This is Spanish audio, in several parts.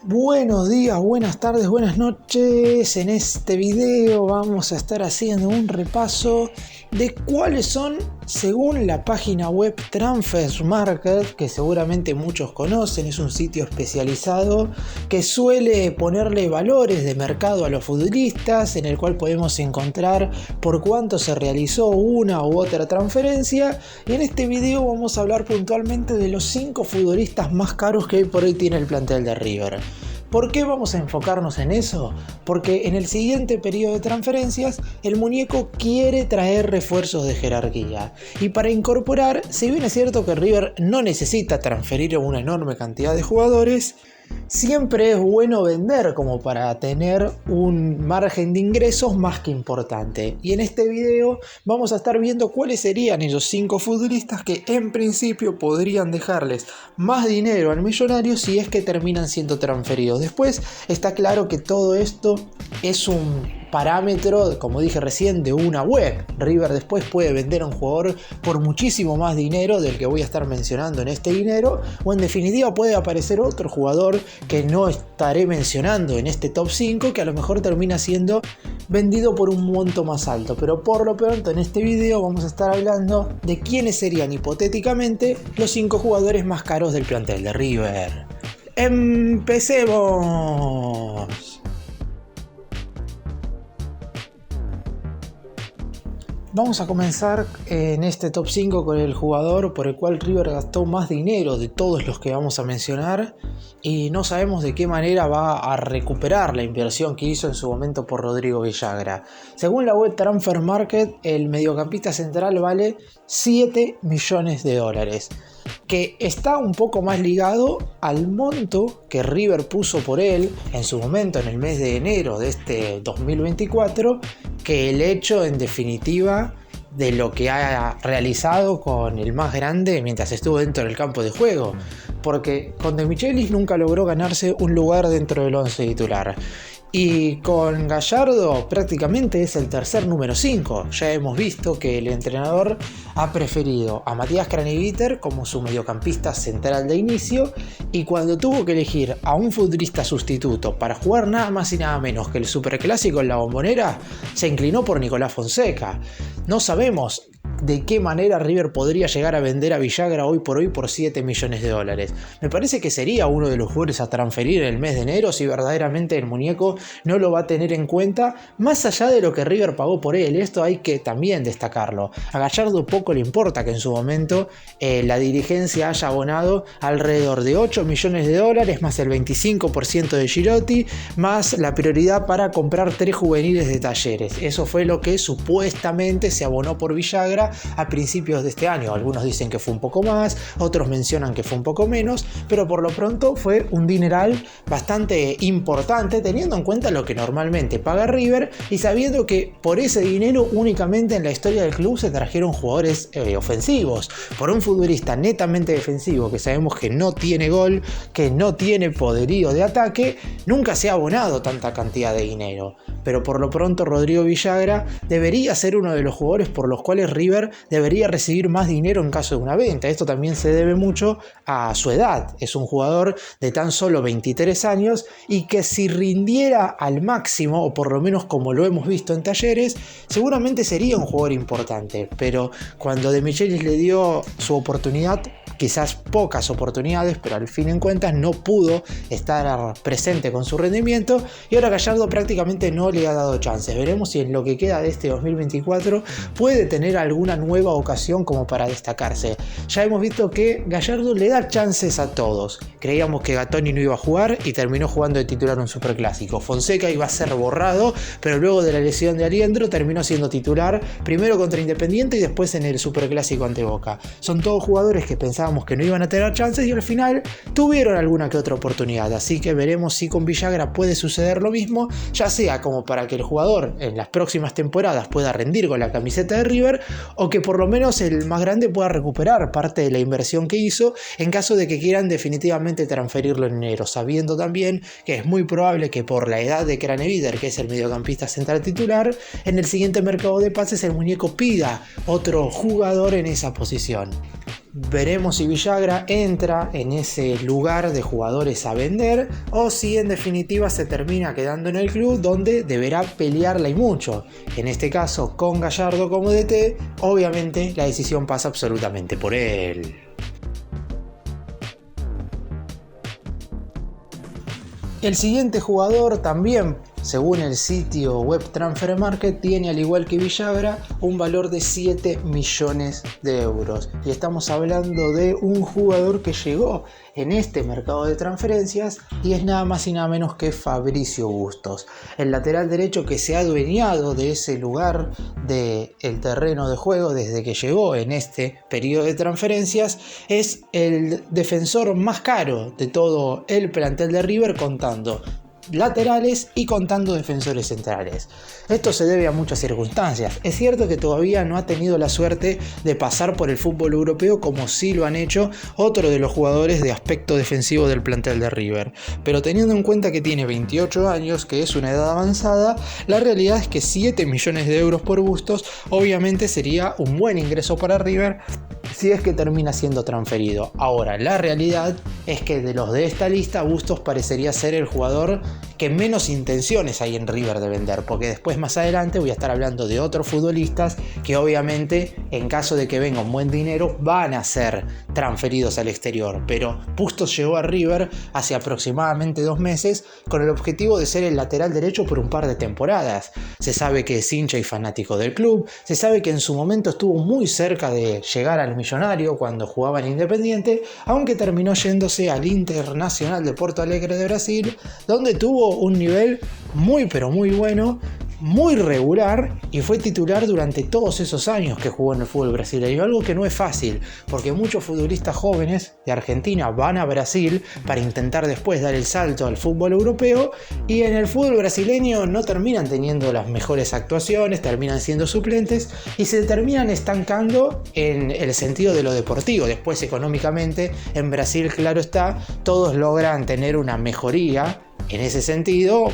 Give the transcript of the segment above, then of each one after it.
Buenos días, buenas tardes, buenas noches. En este video vamos a estar haciendo un repaso de cuáles son, según la página web Transfermarkt, que seguramente muchos conocen, es un sitio especializado que suele ponerle valores de mercado a los futbolistas, en el cual podemos encontrar por cuánto se realizó una u otra transferencia. Y en este video vamos a hablar puntualmente de los 5 futbolistas más caros que hoy por hoy tiene el plantel de River. ¿Por qué vamos a enfocarnos en eso? Porque en el siguiente periodo de transferencias el muñeco quiere traer refuerzos de jerarquía. Y para incorporar, si bien es cierto que River no necesita transferir una enorme cantidad de jugadores, siempre es bueno vender como para tener un margen de ingresos más que importante. Y en este video vamos a estar viendo cuáles serían esos 5 futbolistas que en principio podrían dejarles más dinero al millonario si es que terminan siendo transferidos. Después está claro que todo esto es un parámetro, como dije recién, de una web. River después puede vender a un jugador por muchísimo más dinero del que voy a estar mencionando en este dinero, o en definitiva puede aparecer otro jugador que no estaré mencionando en este top 5 que a lo mejor termina siendo vendido por un monto más alto. Pero por lo pronto en este video vamos a estar hablando de quiénes serían hipotéticamente los 5 jugadores más caros del plantel de River. ¡Empecemos! Vamos a comenzar en este top 5 con el jugador por el cual River gastó más dinero de todos los que vamos a mencionar, y no sabemos de qué manera va a recuperar la inversión que hizo en su momento por Rodrigo Villagra. Según la web Transfermarkt, el mediocampista central vale 7 millones de dólares, que está un poco más ligado al monto que River puso por él en su momento en el mes de enero de este 2024, que el hecho en definitiva de lo que ha realizado con el más grande mientras estuvo dentro del campo de juego, porque con De Michelis nunca logró ganarse un lugar dentro del 11 titular. Y con Gallardo prácticamente es el tercer número 5. Ya hemos visto que el entrenador ha preferido a Matías Craneviter como su mediocampista central de inicio, y cuando tuvo que elegir a un futbolista sustituto para jugar nada más y nada menos que el Superclásico en la Bombonera, se inclinó por Nicolás Fonseca. No sabemos de qué manera River podría llegar a vender a Villagra hoy por hoy por 7 millones de dólares. Me parece que sería uno de los jugadores a transferir en el mes de enero si verdaderamente el muñeco no lo va a tener en cuenta, más allá de lo que River pagó por él. Esto hay que también destacarlo. A Gallardo poco le importa que en su momento la dirigencia haya abonado alrededor de 8 millones de dólares más el 25% de Girotti, más la prioridad para comprar 3 juveniles de Talleres. Eso fue lo que supuestamente se abonó por Villagra a principios de este año. Algunos dicen que fue un poco más, otros mencionan que fue un poco menos, pero por lo pronto fue un dineral bastante importante teniendo en cuenta lo que normalmente paga River, y sabiendo que por ese dinero únicamente en la historia del club se trajeron jugadores ofensivos. Por un futbolista netamente defensivo que sabemos que no tiene gol, que no tiene poderío de ataque, nunca se ha abonado tanta cantidad de dinero. Pero por lo pronto Rodrigo Villagra debería ser uno de los jugadores por los cuales River debería recibir más dinero en caso de una venta. Esto también se debe mucho a su edad. Es un jugador de tan solo 23 años y que si rindiera al máximo, o por lo menos como lo hemos visto en Talleres, seguramente sería un jugador importante. Pero cuando De Michelis le dio su oportunidad, quizás pocas oportunidades, pero al fin en cuentas no pudo estar presente con su rendimiento, y ahora Gallardo prácticamente no le ha dado chances. Veremos si en lo que queda de este 2024 puede tener alguna nueva ocasión como para destacarse. Ya hemos visto que Gallardo le da chances a todos. Creíamos que Gattoni no iba a jugar y terminó jugando de titular un Superclásico. Fonseca iba a ser borrado, pero luego de la lesión de Aliendro terminó siendo titular, primero contra Independiente y después en el Superclásico ante Boca. Son todos jugadores que pensábamos que no iban a tener chances y al final tuvieron alguna que otra oportunidad. Así que veremos si con Villagra puede suceder lo mismo, ya sea como para que el jugador en las próximas temporadas pueda rendir con la camiseta de River, o que por lo menos el más grande pueda recuperar parte de la inversión que hizo en caso de que quieran definitivamente transferirlo en enero, sabiendo también que es muy probable que por la edad de Craneviter, que es el mediocampista central titular, en el siguiente mercado de pases el muñeco pida otro jugador en esa posición. Veremos si Villagra entra en ese lugar de jugadores a vender o si en definitiva se termina quedando en el club donde deberá pelearla y mucho. En este caso, con Gallardo como DT, obviamente la decisión pasa absolutamente por él. El siguiente jugador también, según el sitio web Transfer Market, tiene, al igual que Villagra, un valor de 7 millones de euros. Y estamos hablando de un jugador que llegó en este mercado de transferencias y es nada más y nada menos que Fabricio Bustos. El lateral derecho que se ha adueñado de ese lugar del terreno de juego desde que llegó en este periodo de transferencias es el defensor más caro de todo el plantel de River, contando laterales y contando defensores centrales. Esto se debe a muchas circunstancias. Es cierto que todavía no ha tenido la suerte de pasar por el fútbol europeo como sí lo han hecho otro de los jugadores de aspecto defensivo del plantel de River, pero teniendo en cuenta que tiene 28 años, que es una edad avanzada, la realidad es que 7 millones de euros por Bustos obviamente sería un buen ingreso para River si es que termina siendo transferido. Ahora, la realidad es que de los de esta lista, Bustos parecería ser el jugador que menos intenciones hay en River de vender, porque después más adelante voy a estar hablando de otros futbolistas que obviamente en caso de que venga un buen dinero van a ser transferidos al exterior, pero Bustos llegó a River hace aproximadamente 2 meses con el objetivo de ser el lateral derecho por un par de temporadas. Se sabe que es hincha y fanático del club, se sabe que en su momento estuvo muy cerca de llegar al Millonario cuando jugaba en Independiente, aunque terminó yéndose al Internacional de Porto Alegre de Brasil, donde tuvo un nivel muy pero muy bueno, muy regular, y fue titular durante todos esos años que jugó en el fútbol brasileño, algo que no es fácil, porque muchos futbolistas jóvenes de Argentina van a Brasil para intentar después dar el salto al fútbol europeo, y en el fútbol brasileño no terminan teniendo las mejores actuaciones, terminan siendo suplentes y se terminan estancando en el sentido de lo deportivo. Después, económicamente, en Brasil, claro está, todos logran tener una mejoría en ese sentido,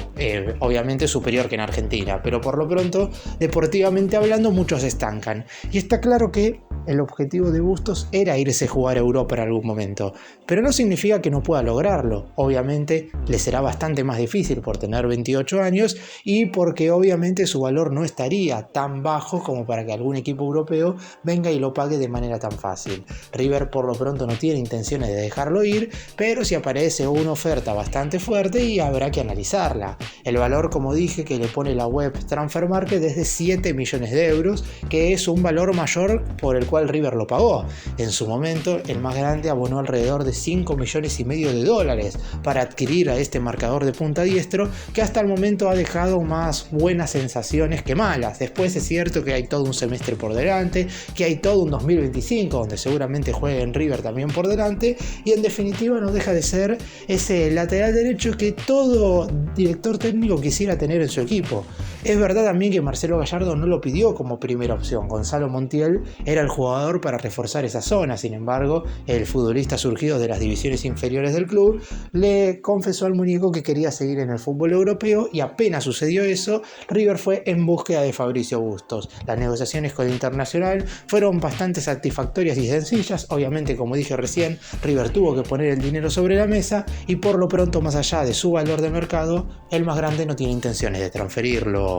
obviamente superior que en Argentina, pero por lo pronto, deportivamente hablando, muchos se estancan. Y está claro que el objetivo de Bustos era irse a jugar a Europa en algún momento, pero no significa que no pueda lograrlo. Obviamente le será bastante más difícil por tener 28 años y porque obviamente su valor no estaría tan bajo como para que algún equipo europeo venga y lo pague de manera tan fácil. River por lo pronto no tiene intenciones de dejarlo ir, pero si aparece una oferta bastante fuerte y habrá que analizarla. El valor, como dije, que le pone la web Transfer Market es de 7 millones de euros, que es un valor mayor por el cual River lo pagó. En su momento, el más grande abonó alrededor de 5 millones y medio de dólares para adquirir a este marcador de punta diestro, que hasta el momento ha dejado más buenas sensaciones que malas. Después es cierto que hay todo un semestre por delante, que hay todo un 2025 donde seguramente juegue en River también por delante, y en definitiva no deja de ser ese lateral derecho que todo director técnico quisiera tener en su equipo. Es verdad también que Marcelo Gallardo no lo pidió como primera opción. Gonzalo Montiel era el jugador para reforzar esa zona. Sin embargo, el futbolista surgido de las divisiones inferiores del club le confesó al muñeco que quería seguir en el fútbol europeo, y apenas sucedió eso, River fue en búsqueda de Fabricio Bustos. Las negociaciones con el Internacional fueron bastante satisfactorias y sencillas. Obviamente, como dije recién, River tuvo que poner el dinero sobre la mesa y por lo pronto, más allá de su valor de mercado, el más grande no tiene intenciones de transferirlo.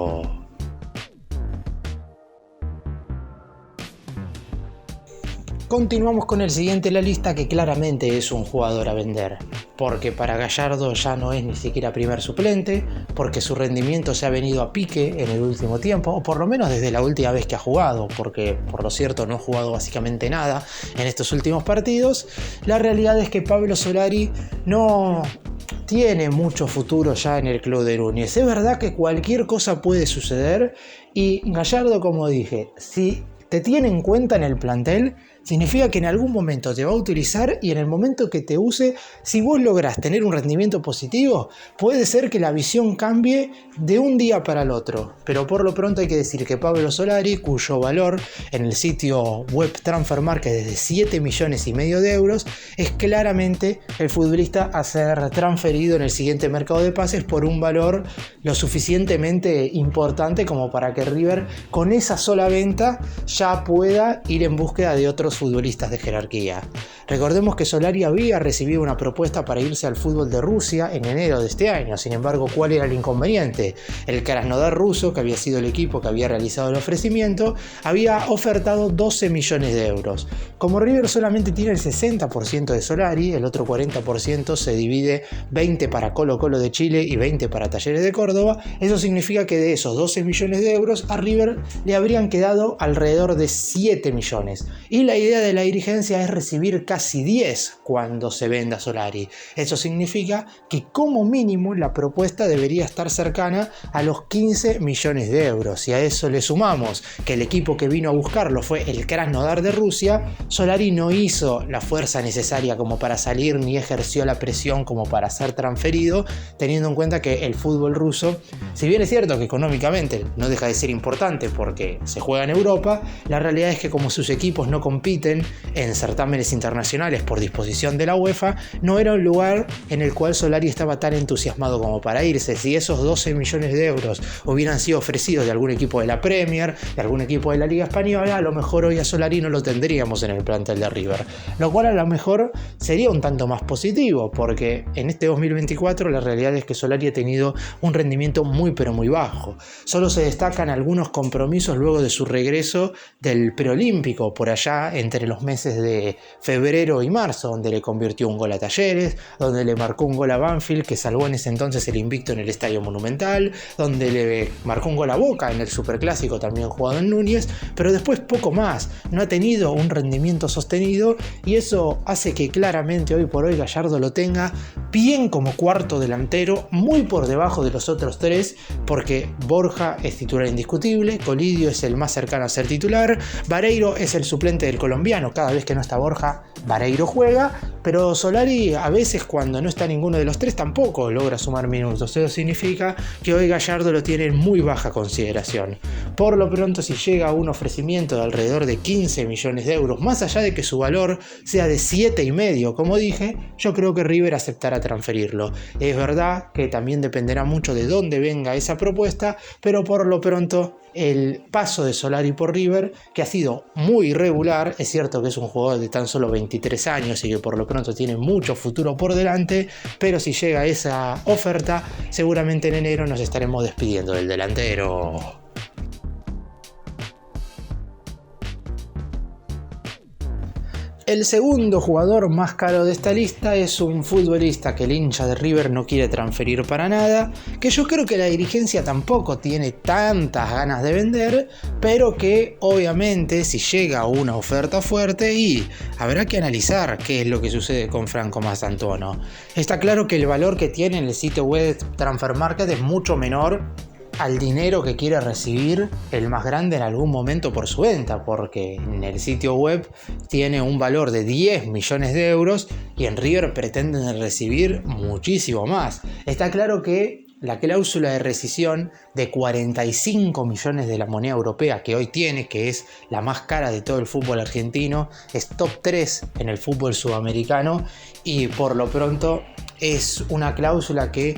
Continuamos con el siguiente en la lista, que claramente es un jugador a vender, porque para Gallardo ya no es ni siquiera primer suplente, porque su rendimiento se ha venido a pique en el último tiempo, o por lo menos desde la última vez que ha jugado, porque por lo cierto no ha jugado básicamente nada en estos últimos partidos. La realidad es que Pablo Solari no tiene mucho futuro ya en el club de Núñez. Es verdad que cualquier cosa puede suceder, y Gallardo, como dije, si te tiene en cuenta en el plantel, significa que en algún momento te va a utilizar, y en el momento que te use, si vos lográs tener un rendimiento positivo, puede ser que la visión cambie de un día para el otro. Pero por lo pronto hay que decir que Pablo Solari, cuyo valor en el sitio web Transfer Market es de 7 millones y medio de euros, es claramente el futbolista a ser transferido en el siguiente mercado de pases por un valor lo suficientemente importante como para que River con esa sola venta ya pueda ir en búsqueda de otros otros futbolistas de jerarquía. Recordemos que Solari había recibido una propuesta para irse al fútbol de Rusia en enero de este año. Sin embargo, ¿cuál era el inconveniente? El Krasnodar ruso, que había sido el equipo que había realizado el ofrecimiento, había ofertado 12 millones de euros. Como River solamente tiene el 60% de Solari, el otro 40% se divide 20 para Colo-Colo de Chile y 20 para Talleres de Córdoba. Eso significa que de esos 12 millones de euros a River le habrían quedado alrededor de 7 millones. Y la idea de la dirigencia es recibir casi 10 cuando se venda Solari. Eso significa que como mínimo la propuesta debería estar cercana a los 15 millones de euros. Si a eso le sumamos que el equipo que vino a buscarlo fue el Krasnodar de Rusia, Solari no hizo la fuerza necesaria como para salir ni ejerció la presión como para ser transferido, teniendo en cuenta que el fútbol ruso, si bien es cierto que económicamente no deja de ser importante porque se juega en Europa, la realidad es que como sus equipos no compiten en certámenes internacionales por disposición de la UEFA, no era un lugar en el cual Solari estaba tan entusiasmado como para irse. Si esos 12 millones de euros hubieran sido ofrecidos de algún equipo de la Premier, de algún equipo de la Liga Española, a lo mejor hoy a Solari no lo tendríamos en el plantel de River, lo cual a lo mejor sería un tanto más positivo, porque en este 2024 la realidad es que Solari ha tenido un rendimiento muy pero muy bajo. Solo se destacan algunos compromisos luego de su regreso del preolímpico, por allá entre los meses de febrero y marzo, donde le convirtió un gol a Talleres, donde le marcó un gol a Banfield, que salvó en ese entonces el invicto en el Estadio Monumental, donde le marcó un gol a Boca en el Superclásico también jugado en Núñez, pero después poco más. No ha tenido un rendimiento sostenido y eso hace que claramente hoy por hoy Gallardo lo tenga bien como cuarto delantero, muy por debajo de los otros tres, porque Borja es titular indiscutible, Colidio es el más cercano a ser titular, Vareiro es el suplente del colombiano, cada vez que no está Borja, Vareiro juega, pero Solari a veces cuando no está ninguno de los tres tampoco logra sumar minutos. Eso significa que hoy Gallardo lo tiene en muy baja consideración. Por lo pronto, si llega un ofrecimiento de alrededor de 15 millones de euros, más allá de que su valor sea de 7,5, como dije, yo creo que River aceptará transferirlo. Es verdad que también dependerá mucho de dónde venga esa propuesta, pero por lo pronto el paso de Solari por River, que ha sido muy irregular, es cierto que es un jugador de tan solo 23 años y que por lo pronto tiene mucho futuro por delante, pero si llega esa oferta, seguramente en enero nos estaremos despidiendo del delantero. El segundo jugador más caro de esta lista es un futbolista que el hincha de River no quiere transferir para nada, que yo creo que la dirigencia tampoco tiene tantas ganas de vender, pero que obviamente si llega una oferta fuerte y habrá que analizar qué es lo que sucede con Franco Mastantuono. Está claro que el valor que tiene en el sitio web Transfer Market es mucho menor al dinero que quiere recibir el más grande en algún momento por su venta, porque en el sitio web tiene un valor de 10 millones de euros y en River pretenden recibir muchísimo más. Está claro que la cláusula de rescisión de 45 millones de la moneda europea que hoy tiene, que es la más cara de todo el fútbol argentino, es top 3 en el fútbol sudamericano y por lo pronto es una cláusula que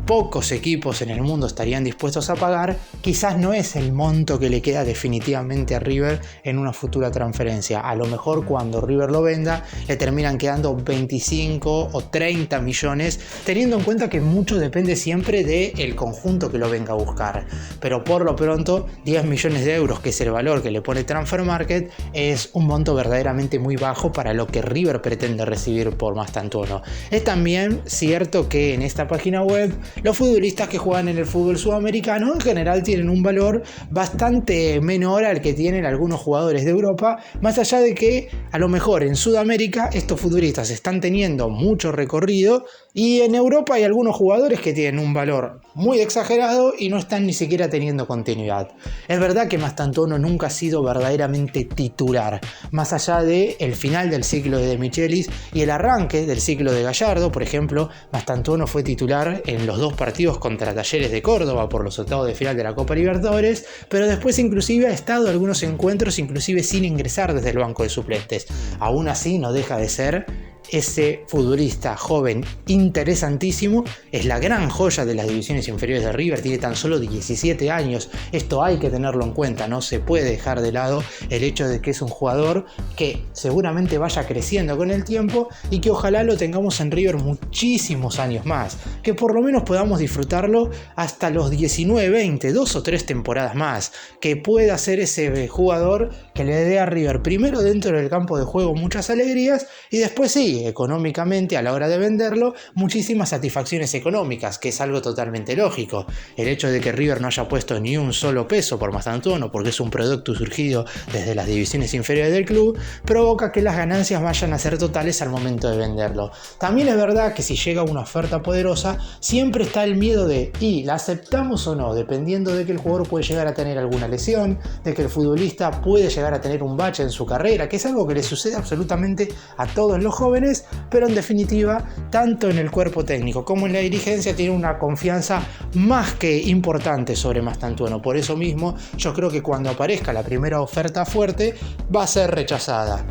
pocos equipos en el mundo estarían dispuestos a pagar. Quizás no es el monto que le queda definitivamente a River en una futura transferencia. A lo mejor cuando River lo venda le terminan quedando 25 o 30 millones, teniendo en cuenta que mucho depende siempre del conjunto que lo venga a buscar. Pero por lo pronto 10 millones de euros, que es el valor que le pone Transfer Market, es un monto verdaderamente muy bajo para lo que River pretende recibir por Mastantuono. Es también cierto que en esta página web los futbolistas que juegan en el fútbol sudamericano en general tienen un valor bastante menor al que tienen algunos jugadores de Europa, más allá de que a lo mejor en Sudamérica estos futbolistas están teniendo mucho recorrido y en Europa hay algunos jugadores que tienen un valor muy exagerado y no están ni siquiera teniendo continuidad. Es verdad que Mastantuono nunca ha sido verdaderamente titular, más allá del final del ciclo de Michelis y el arranque del ciclo de Gallardo. Por ejemplo, Mastantuono fue titular en los dos partidos contra Talleres de Córdoba por los octavos de final de la Copa Libertadores, pero después inclusive ha estado en algunos encuentros inclusive sin ingresar desde el banco de suplentes. Aún así no deja de ser ese futbolista joven interesantísimo, es la gran joya de las divisiones inferiores de River, tiene tan solo 17 años, esto hay que tenerlo en cuenta, no se puede dejar de lado el hecho de que es un jugador que seguramente vaya creciendo con el tiempo y que ojalá lo tengamos en River muchísimos años más, que por lo menos podamos disfrutarlo hasta los 19, 20, 2 o 3 temporadas más, que pueda ser ese jugador que le dé a River primero dentro del campo de juego muchas alegrías y después sí, económicamente a la hora de venderlo muchísimas satisfacciones económicas, que es algo totalmente lógico. El hecho de que River no haya puesto ni un solo peso por Mastantuono, porque es un producto surgido desde las divisiones inferiores del club, provoca que las ganancias vayan a ser totales al momento de venderlo. También es verdad que si llega una oferta poderosa siempre está el miedo de ¿y la aceptamos o no? Dependiendo de que el jugador puede llegar a tener alguna lesión, de que el futbolista puede llegar a tener un bache en su carrera, que es algo que le sucede absolutamente a todos los jóvenes, pero en definitiva, tanto en el cuerpo técnico como en la dirigencia tiene una confianza más que importante sobre Mastantuono. Por eso mismo, yo creo que cuando aparezca la primera oferta fuerte, va a ser rechazada.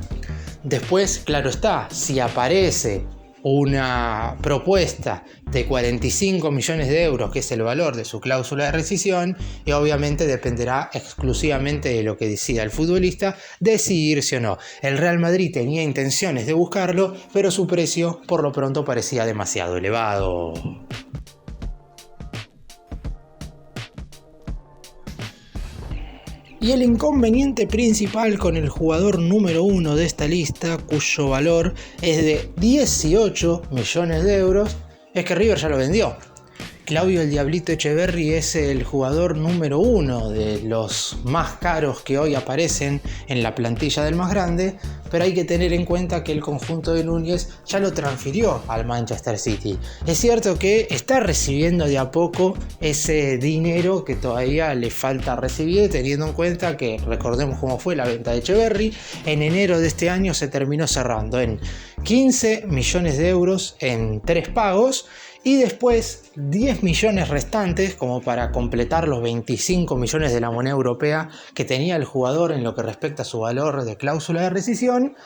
Después, claro está, si aparece una propuesta de 45 millones de euros, que es el valor de su cláusula de rescisión, y obviamente dependerá exclusivamente de lo que decida el futbolista, decidirse o no. El Real Madrid tenía intenciones de buscarlo, pero su precio por lo pronto parecía demasiado elevado. Y el inconveniente principal con el jugador número 1 de esta lista, cuyo valor es de 18 millones de euros, es que River ya lo vendió. Claudio el Diablito Echeverri es el jugador número 1 de los más caros que hoy aparecen en la plantilla del más grande, pero hay que tener en cuenta que el conjunto de Núñez ya lo transfirió al Manchester City. Es cierto que está recibiendo de a poco ese dinero que todavía le falta recibir, teniendo en cuenta que, recordemos cómo fue la venta de Echeverri, en enero de este año se terminó cerrando en 15 millones de euros en 3 pagos, y después 10 millones restantes como para completar los 25 millones de la moneda europea que tenía el jugador en lo que respecta a su valor de cláusula de rescisión,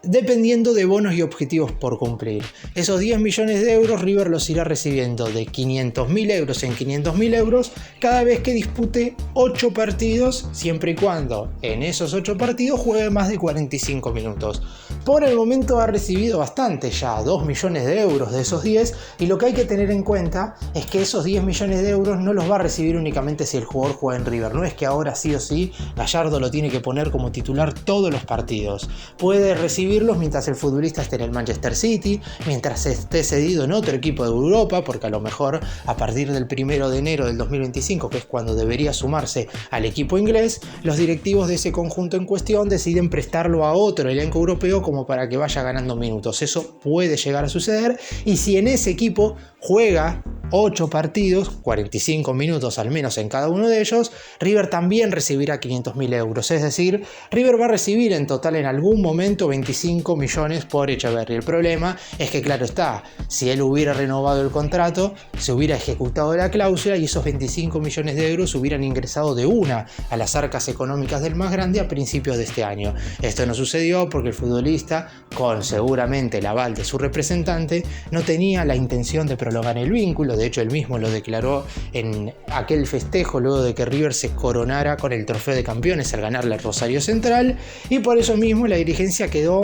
dependiendo de bonos y objetivos por cumplir. Esos 10 millones de euros River los irá recibiendo de 500.000 euros en 500.000 euros cada vez que dispute 8 partidos, siempre y cuando en esos 8 partidos juegue más de 45 minutos. Por el momento ha recibido bastante ya, 2 millones de euros de esos 10, y lo que hay que tener en cuenta es que esos 10 millones de euros no los va a recibir únicamente si el jugador juega en River. No es que ahora sí o sí Gallardo lo tiene que poner como titular todos los partidos. Puede recibirlos mientras el futbolista esté en el Manchester City, mientras esté cedido en otro equipo de Europa, porque a lo mejor a partir del 1 de enero del 2025, que es cuando debería sumarse al equipo inglés, los directivos de ese conjunto en cuestión deciden prestarlo a otro elenco europeo como para que vaya ganando minutos. Eso puede llegar a suceder, y si en ese equipo juega 8 partidos, 45 minutos al menos en cada uno de ellos, River también recibirá 500.000 euros. Es decir, River va a recibir en total en algún momento 25 millones por Echeverri. El problema es que, claro está, si él hubiera renovado el contrato, se hubiera ejecutado la cláusula y esos 25 millones de euros hubieran ingresado de una a las arcas económicas del más grande a principios de este año. Esto no sucedió porque el futbolista, con seguramente el aval de su representante, no tenía la intención de prolongar el vínculo. De hecho, él mismo lo declaró en aquel festejo luego de que River se coronara con el trofeo de campeones al ganarle al Rosario Central, y por eso mismo la dirigencia quedó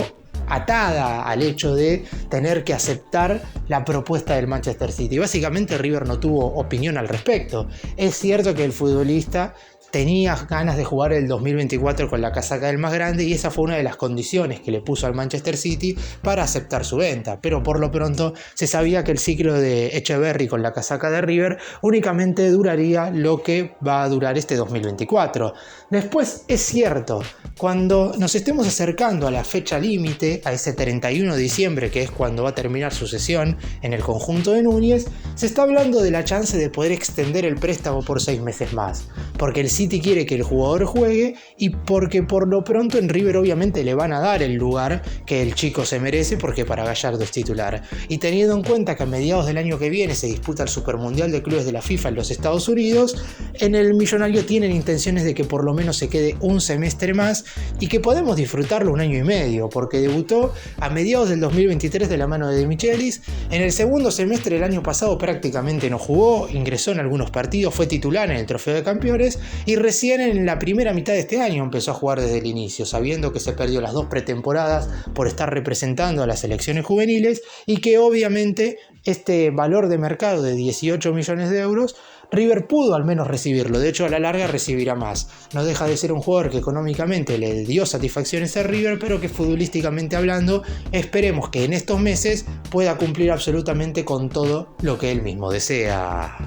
atada al hecho de tener que aceptar la propuesta del Manchester City. Básicamente River no tuvo opinión al respecto. Es cierto que el futbolista tenía ganas de jugar el 2024 con la casaca del más grande, y esa fue una de las condiciones que le puso al Manchester City para aceptar su venta, pero por lo pronto se sabía que el ciclo de Echeverri con la casaca de River únicamente duraría lo que va a durar este 2024. Después, es cierto, cuando nos estemos acercando a la fecha límite, a ese 31 de diciembre, que es cuando va a terminar su cesión en el conjunto de Núñez, se está hablando de la chance de poder extender el préstamo por 6 meses más, porque el City quiere que el jugador juegue y porque por lo pronto en River obviamente le van a dar el lugar que el chico se merece, porque para Gallardo es titular. Y teniendo en cuenta que a mediados del año que viene se disputa el Supermundial de Clubes de la FIFA en los Estados Unidos, en el Millonario tienen intenciones de que por lo menos se quede un semestre más y que podemos disfrutarlo un año y medio, porque debutó debutó a mediados del 2023 de la mano de De Michelis. En el segundo semestre del año pasado prácticamente no jugó, ingresó en algunos partidos, fue titular en el Trofeo de Campeones y recién en la primera mitad de este año empezó a jugar desde el inicio, sabiendo que se perdió las 2 pretemporadas por estar representando a las selecciones juveniles y que obviamente este valor de mercado de 18 millones de euros River pudo al menos recibirlo, de hecho a la larga recibirá más. No deja de ser un jugador que económicamente le dio satisfacciones a River, pero que futbolísticamente hablando esperemos que en estos meses pueda cumplir absolutamente con todo lo que él mismo desea.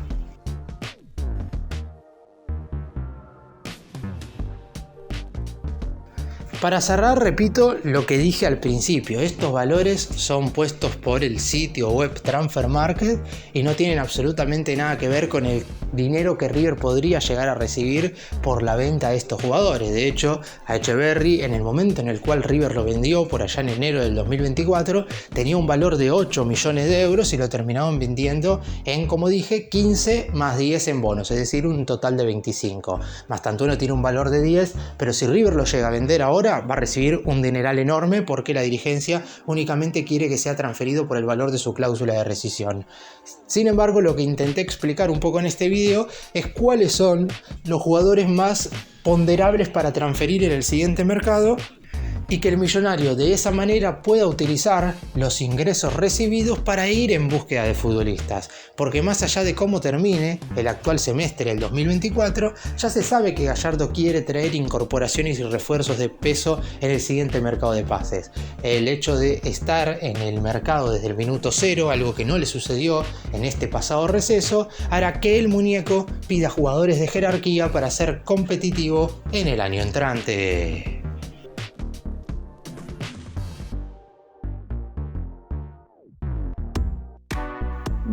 Para cerrar, repito lo que dije al principio, estos valores son puestos por el sitio web Transfer Market y no tienen absolutamente nada que ver con el dinero que River podría llegar a recibir por la venta de estos jugadores. De hecho, a Etcheverry, en el momento en el cual River lo vendió, por allá en enero del 2024, tenía un valor de 8 millones de euros y lo terminaban vendiendo en, como dije, 15 más 10 en bonos, es decir, un total de 25. Más tanto uno tiene un valor de 10, pero si River lo llega a vender ahora, va a recibir un dineral enorme porque la dirigencia únicamente quiere que sea transferido por el valor de su cláusula de rescisión. Sin embargo, lo que intenté explicar un poco en este video es cuáles son los jugadores más ponderables para transferir en el siguiente mercado y que el millonario de esa manera pueda utilizar los ingresos recibidos para ir en búsqueda de futbolistas. Porque más allá de cómo termine el actual semestre del 2024, ya se sabe que Gallardo quiere traer incorporaciones y refuerzos de peso en el siguiente mercado de pases. El hecho de estar en el mercado desde el minuto cero, algo que no le sucedió en este pasado receso, hará que el muñeco pida jugadores de jerarquía para ser competitivo en el año entrante.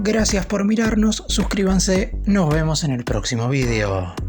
Gracias por mirarnos, suscríbanse, nos vemos en el próximo video.